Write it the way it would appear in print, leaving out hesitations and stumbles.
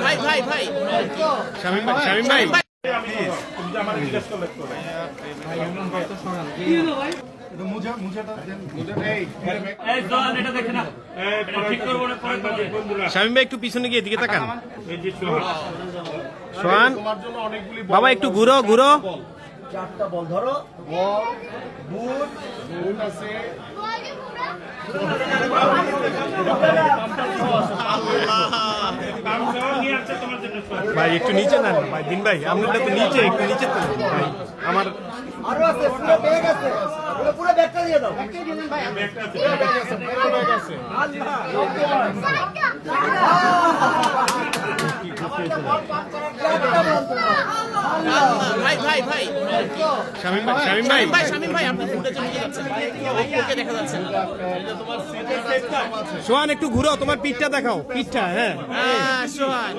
ভাই ভাই ভাই শামীম ভাই, শামীম ভাই শামীম ভাই একটু পিছনে গিয়ে এদিকে তাকান। সোহান বাবা একটু ঘুরো ঘুরো। 4টা বল ধরো, বল বুট বুট আছে। ভাই একটু নিচে না ভাই, দিন ভাই আপনারটা তো নিচে, একটু নিচে তো ভাই আমার আরো আছে, পুরো ব্যাগ আছে, পুরো ব্যাগটা দিয়ে দাও। ভাই ভাই ভাই শামীম ভাই, শামীম ভাই ভাই শামীম ভাই আপনি ফুটেজ নিয়ে যাচ্ছেন, ওকে দেখা যাচ্ছে না। সোহান একটু ঘুরো, তোমার পিঠটা দেখাও, পিঠটা। হ্যাঁ সোহান